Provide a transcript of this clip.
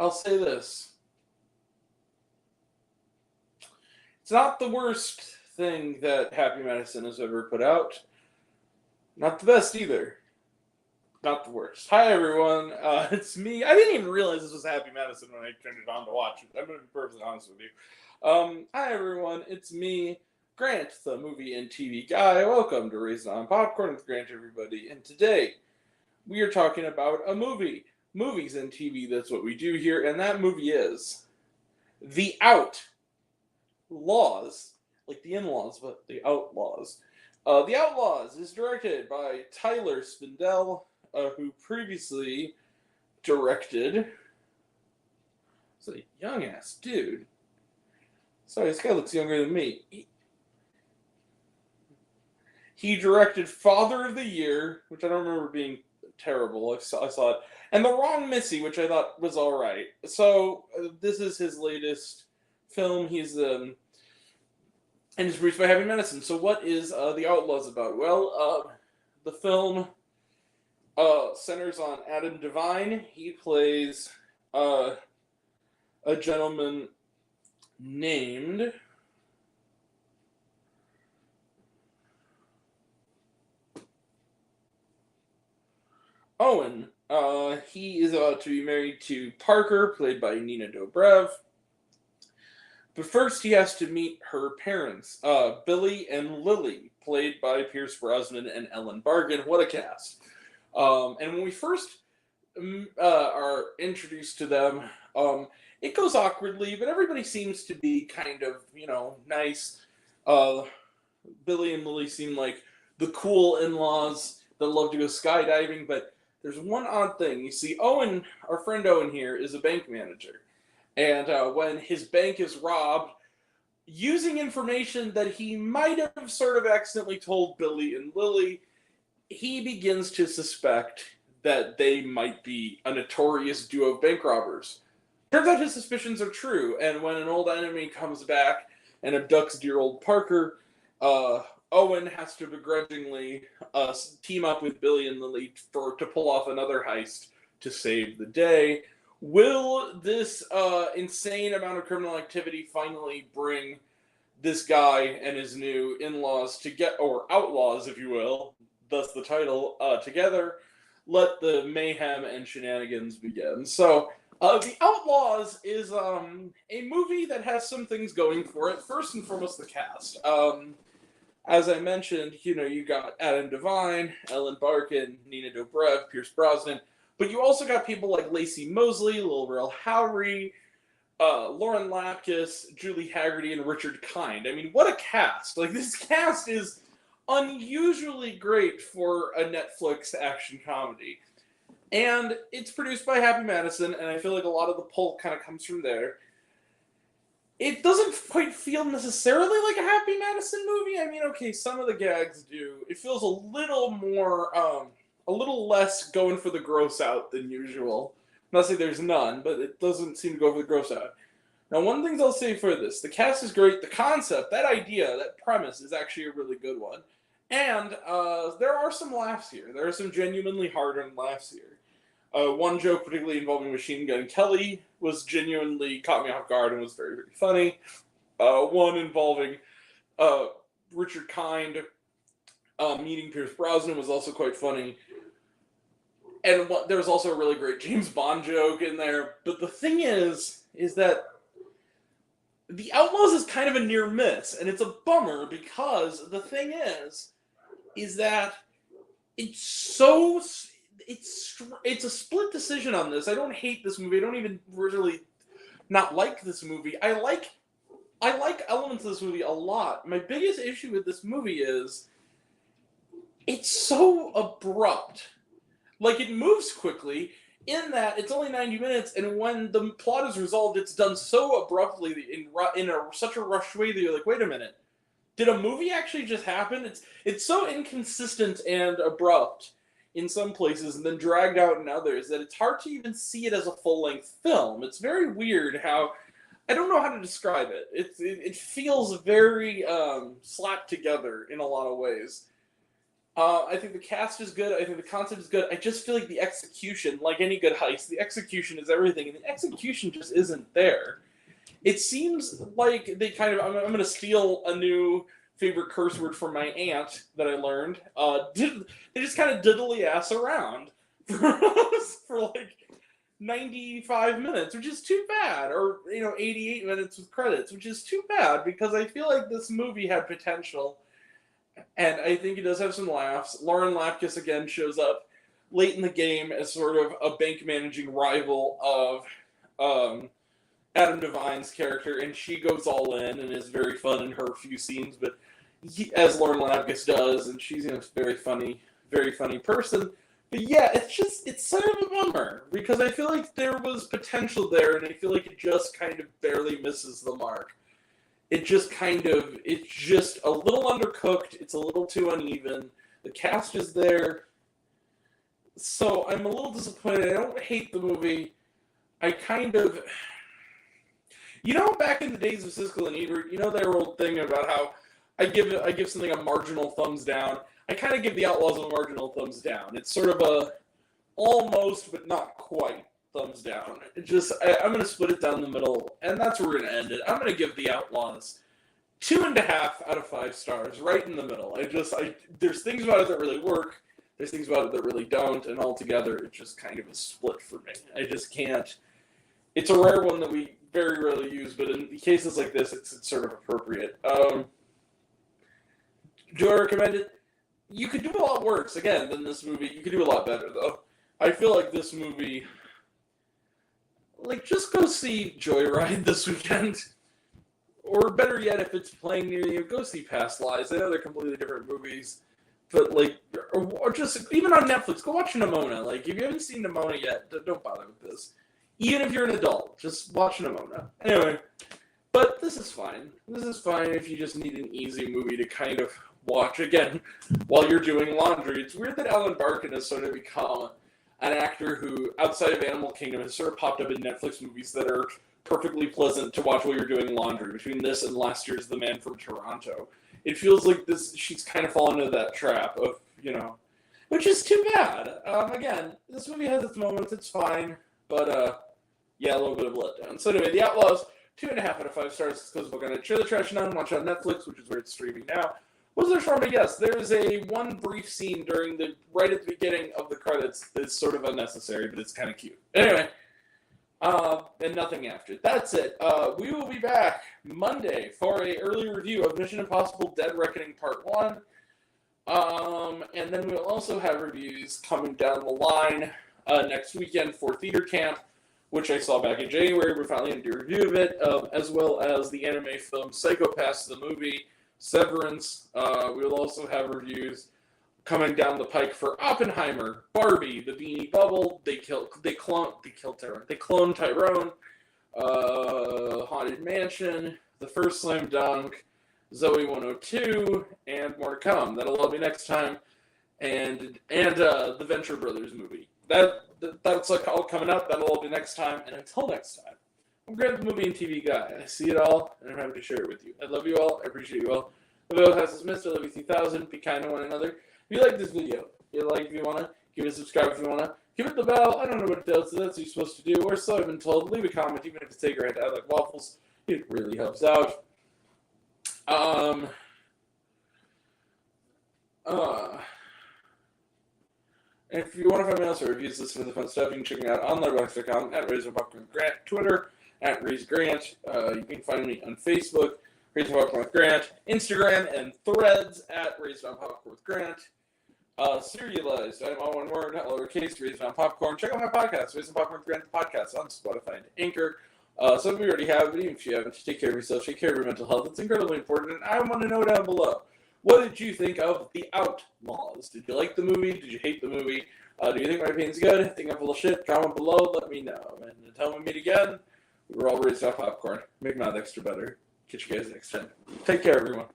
I'll say this. It's not the worst thing that Happy Madison has ever put out. Not the best either. Not the worst. Hi, everyone. It's me. I didn't even realize this was Happy Madison when I turned it on to watch it. I'm going to be perfectly honest with you. Hi, everyone. It's me, Grant, the movie and TV guy. Welcome to Raising on Popcorn with Grant, everybody. And today, we are talking about a movie. Movies and TV, that's what we do here. And that movie is The Outlaws. Like the in-laws, but the Outlaws. The Outlaws is directed by Tyler Spindell, who previously directed. It's a young ass dude. Sorry, this guy looks younger than me. He directed Father of the Year, which I don't remember being terrible. I saw it, and The Wrong Missy, which I thought was all right. So this is his latest film. He's and it's produced by Happy Madison. So what is The Outlaws about? Well, the film centers on Adam Devine. He plays a gentleman named Owen. He is about to be married to Parker, played by Nina Dobrev. But first, he has to meet her parents, Billy and Lily, played by Pierce Brosnan and Ellen Barkin. What a cast! And when we first are introduced to them, it goes awkwardly, but everybody seems to be kind of, nice. Billy and Lily seem like the cool in-laws that love to go skydiving, but there's one odd thing. You see, Owen, our friend Owen here, is a bank manager. And when his bank is robbed, using information that he might have sort of accidentally told Billy and Lily, he begins to suspect that they might be a notorious duo of bank robbers. Turns out his suspicions are true, and when an old enemy comes back and abducts dear old Parker, Owen has to begrudgingly team up with Billy and Lily to pull off another heist to save the day. Will this insane amount of criminal activity finally bring this guy and his new in-laws or outlaws, if you will, thus the title, together? Let the mayhem and shenanigans begin. So, The Outlaws is a movie that has some things going for it. First and foremost, the cast. As I mentioned, you got Adam Devine, Ellen Barkin, Nina Dobrev, Pierce Brosnan. But you also got people like Lacey Mosley, Lil Rel Howery, Lauren Lapkus, Julie Haggerty, and Richard Kind. I mean, what a cast. Like, this cast is unusually great for a Netflix action comedy. And it's produced by Happy Madison, and I feel like a lot of the pull kind of comes from there. It doesn't quite feel necessarily like a Happy Madison movie. I mean, okay, some of the gags do. It feels a little more, a little less going for the gross out than usual. I'm not saying there's none, but it doesn't seem to go for the gross out. Now, one thing I'll say for this, the cast is great. The concept, that idea, that premise is actually a really good one. And there are some laughs here. There are some genuinely hard-earned laughs here. One joke, particularly involving Machine Gun Kelly, was genuinely caught me off guard and was very, very funny. One involving Richard Kind meeting Pierce Brosnan was also quite funny. And there was also a really great James Bond joke in there. But the thing is that The Outlaws is kind of a near miss, and it's a bummer because the thing is that it's a split decision on this. I don't hate this movie. I don't even really not like this movie. I like elements of this movie a lot. My biggest issue with this movie is it's so abrupt. Like, it moves quickly in that it's only 90 minutes, and when the plot is resolved, it's done so abruptly in such a rushed way that you're like, wait a minute. Did a movie actually just happen? It's so inconsistent and abrupt in some places and then dragged out in others that it's hard to even see it as a full-length film. It's very weird how... I don't know how to describe it. It feels very slapped together in a lot of ways. I think the cast is good. I think the concept is good. I just feel like the execution, like any good heist, the execution is everything, and the execution just isn't there. It seems like they kind of. I'm going to steal a new favorite curse word from my aunt that I learned. They just kind of diddly ass around for like 95 minutes, which is too bad, or 88 minutes with credits, which is too bad because I feel like this movie had potential. And I think it does have some laughs. Lauren Lapkus again shows up late in the game as sort of a bank managing rival of Adam Devine's character, and she goes all in and is very fun in her few scenes, but as Lauren Lapkus does, and she's a very funny person. But yeah, it's sort of a bummer because I feel like there was potential there, and I feel like it just kind of barely misses the mark. It's just a little undercooked. It's a little too uneven. The cast is there. So I'm a little disappointed. I don't hate the movie. I kind of... back in the days of Siskel and Ebert, their old thing about how I give something a marginal thumbs down. I kind of give The Outlaws a marginal thumbs down. It's sort of a almost, but not quite thumbs down. I'm going to split it down the middle, and that's where we're going to end it. I'm going to give The Outlaws 2.5 out of 5 stars, right in the middle. There's things about it that really work. There's things about it that really don't, and altogether, it's just kind of a split for me. I just can't. It's a rare one that we very rarely use, but in cases like this, it's sort of appropriate. Do I recommend it? You could do a lot worse, again, than this movie. You could do a lot better, though. I feel like this movie... just go see Joyride this weekend. Or better yet, if it's playing near you, go see Past Lives. I know they're completely different movies. But, or just, even on Netflix, go watch Nimona. If you haven't seen Nimona yet, don't bother with this. Even if you're an adult, just watch Nimona. Anyway, but this is fine. This is fine if you just need an easy movie to kind of watch, again, while you're doing laundry. It's weird that Alan Barkin has sort of become an actor who, outside of Animal Kingdom, has sort of popped up in Netflix movies that are perfectly pleasant to watch while you're doing laundry. Between this and last year's The Man from Toronto, it feels like she's kind of fallen into that trap of, which is too bad. Again, this movie has its moments, it's fine, but, yeah, a little bit of letdown. So anyway, The Outlaws, 2.5 out of 5 stars, because we're going to cheer the trash on, watch on Netflix, which is where it's streaming now. Was there for me? Yes. There's one brief scene right at the beginning of the credits that's sort of unnecessary, but it's kind of cute. Anyway, and nothing after. That's it. We will be back Monday for an early review of Mission Impossible: Dead Reckoning Part 1. And then we'll also have reviews coming down the line next weekend for Theater Camp, which I saw back in January. We're finally going to do a review of it, as well as the anime film Psychopaths, the movie, Severance. We will also have reviews coming down the pike for Oppenheimer, Barbie, The Beanie Bubble, They Clone Tyrone, Haunted Mansion, The First Slam Dunk, Zoe 102, and more to come. That'll all be next time. And the Venture Brothers movie. That's all coming up. That'll all be next time. And until next time, I'm Grant, the movie and TV guy. I see it all, and I'm happy to share it with you. I love you all. I appreciate you all. Love you all. Has dismissed. I love you 3000. Be kind to one another. If you like this video, if you want to, give it a subscribe if you want to. Give it the bell. I don't know what it does, so that's what you're supposed to do. Or so I've been told. Leave a comment, even if it's take Grant. I like waffles. It really helps out. If you want to find me else or reviews, listen to the fun stuff, you can check me out on letterboxd.com, at RazorBuckWithGrant, Twitter, at RazeGrant. You can find me on Facebook, RazorBuckWithGrant, Instagram, and Threads, at RazorPopcornWithGrant. Serialized, I'm all one word, lowercase, RazorPopcorn. Check out my podcast, RazorPopcornWithGrant, the podcast, on Spotify and Anchor. Some of you already have, but even if you haven't, take care of yourself, take care of your mental health. It's incredibly important, and I want to know down below. What did you think of The Outlaws? Did you like the movie? Did you hate the movie? Do you think my opinion's good? Think I'm full of shit? Comment below. Let me know. And until we meet again, we're all raised off popcorn. Make math extra better. Catch you guys next time. Take care, everyone.